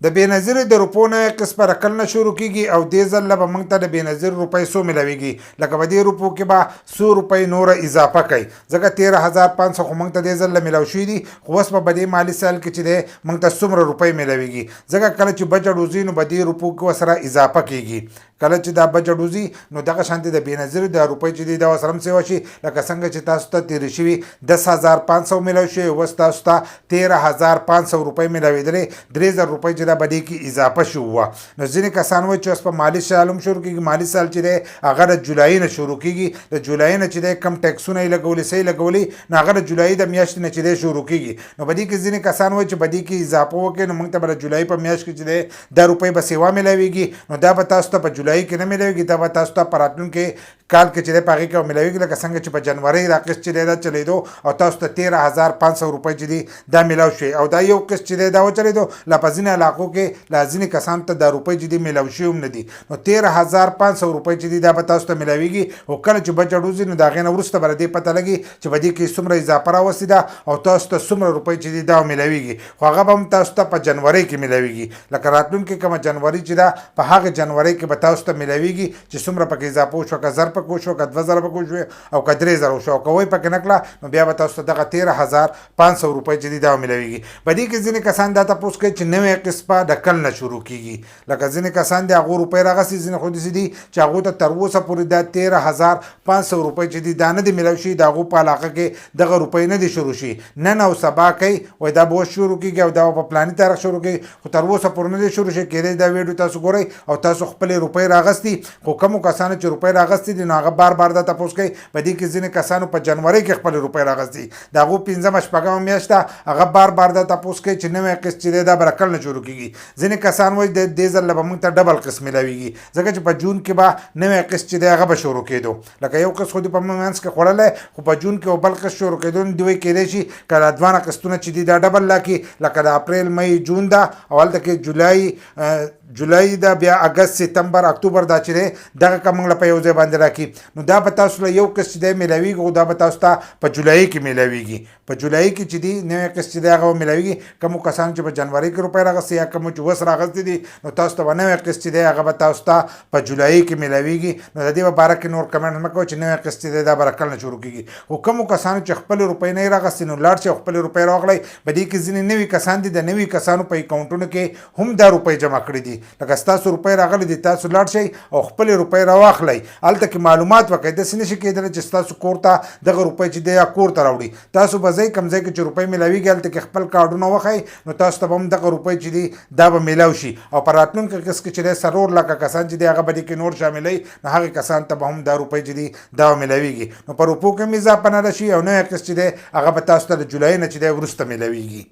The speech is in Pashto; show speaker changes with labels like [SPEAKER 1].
[SPEAKER 1] د بینظیر د روپو نوې قسط په رکل نه شروع کیږي او دې ځل به موږ ته د بینظیر روپۍ څو ملاویږي لکه په دې روپو کې به 100 روپۍ نوره اضافه کوي ځکه 13500 خو موږ ته دې ځل ملاو شوي دي خو اوس په دې مالي سال کې چې دی موږ ته څومره روپۍ ملاویږي ځکه کله چې بجټ وځي نو په دې روپو کې ورسره اضافه کیږي کله چې دا بجټ وځي نو دغه شانتې د بینظیر د روپۍ چې دی دا ورسره هم سیوا شي لکه څنګه چې تاسو ته تېرې شوي 10500 ملاو شوي اوس تاسو ته 13500 روپۍ ملاوېدلې 3000 روپۍ چې دا په دې کې اضافه شوي وه نو ځینې کسان وایي چې اوس په مالي سال هم شروع کېږي مالي سال چې دی هغه د جولای نه شروع کېږي د جولای نه چې دی کم ټیکسونه یې لګولي څه یې لګولي نو هغه د جولای د میاشتې نه چې دی شروع کېږي نو په دې کې ځینې کسان وایي چې په دې کې اضافه وکړي نو موږ ته به د جولای په میاشت کې چې دی دا روپۍ به سیوا ملاویږي نو دا به تاسو ته په جولای کې نه ملاویږي دا به تاسو ته په راتلونکي کال کې چې دی په هغې کې ملاویږي لکه څنګه چې په جنورۍ دا قسط چې دی دا چلېدو او تاسو ته 13500 روپۍ چې دي دا ملاو شوي او دا یو قسط چې دی دا وچلېدو لا په ځینې علاقو کې لا ځینې کسانو ته دا روپۍ چې دي ملاو شوي هم نه دي نو 13500 روپۍ چې دي دا به تاسو ته ملاویږي او کله چې بجټ وځي نو د هغې نه وروسته به د دې پته لګي چې په دې کې څومره اضافه راوستې ده او تاسو ته څومره روپۍ چې دي دا ملاویږي خو هغه به هم تاسو ته په جنورۍ کې ملاویږي لکه راتلونکې کومه جنوري چې ده په هغه جنورۍ کې به تاسو ته ملاویږي چې څومره پکې اضافه وشوه که 1000 پکې وشوه که 2000 پکې وشوه او که 3000 وشوه او که وایي پکې نه کړه نو بیا به تاسو ته دغه 13500 روپۍ چې دي دا ملاویږي په دې کې ځینې کسان دا تپوس کوي چې نوې قسط به د کل نه شروع کېږي لکه ځینې کسان دي هغو روپۍ راغستې ځینې خو داسې دي چې هغو ته تر اوسه پورې دا 13500 روپۍ چې دي دا نه دي ملاو شي د هغو په علاقه کې دغه روپۍ نه دي شروع شي نن او سبا کوي وایي دا به اوس شروع کېږي او دا به په پلاني تاریخ شروع کېږي خو تر اوسه پورې نه دي شروع شي کېدای دا ویډیو تاسو ګورئ او تاسو خپلې روپۍ راغستې خو کومو کسانو چې روپۍ راغستې دي نو هغه بار بار دا تپوس کوي په دې کې ځینې کسانو په جنورۍ کې خپلې روپۍ راغستې د هغو 5مه 6مه میاشت ده هغه بار بار دا تپوس کوي چې نوی قسط چې دی دا به رکل نه شروع کېږي ځینې کسان وایي د دې ځل به موږ ته ډبل قسط ملاویږي ځکه چې په جون کې به نوی قسط چې دی هغه به شروع کېدو لکه یو قسط خو دې په منځ کې خوړلی خو په جون کې او بل قسط شروع کېدو نو دوی کېدای شي که دا دوانه قسطونه چې دي دا ډبل لا کړي لکه د اپریل مئی جون ده او هلته کې جولای ده بیا اګست سپتمبر اکتوبر دا چې دی دغه که موږ له په یو ځای باندې راکړي نو دا به تاسو له یو قسط چې دی ملاویږي خو دا به تاسو ته په جولای کې ملاویږي په جولای کې چې دی نوی قسط چې دی هغه به ملاویږي کومو کسانو چې په جنورۍ کې روپۍ راغستې یا کومو چې اوس راغستې دي نو تاسو ته به نوی قسط چې دی هغه به تاسو ته په جولای کې ملاویږي نو د دې په باره کې نور کمنټ مه کوئ چې نوی قسط چې دی دا به رکل نه شروع کېږي خو کومو کسانو چې خپلې روپۍ نه یې راغستې نو لاړ شي او خپلې روپۍ راغلی په دې کې ځینې نوي کسان دي د نوي کسانو په اکاونټونو کې هم دا روپۍ جمع کړي دي لکه ستاسو روپۍ راغلي دي تاسو لاړ شئ او خپلې روپۍ راواخلئ هلته کې معلومات وکړئ داسې نشي کېدلی چې ستاسو کور ته دغه روپۍ چې دی یا کور ته راوړي تاسو به ځئ کوم ځای کې چې روپۍ ملاویږي هلته کې خپل کارډونه وښئ نو تاسو ته به هم دغه روپۍ چې دي دا به میلاو شي او په راتلونکي قسط کې چې دی 4 لکه کسان چې دی هغه به دې کې نور شاملوي نو هغې کسان ته به هم دا روپۍ چې دي دا به میلاویږي نو په روپو کې هم اضافه نه راشي او نوی قسط چې دی هغه به تاسو ته د جولای نه چې دی وروسته میلاویږي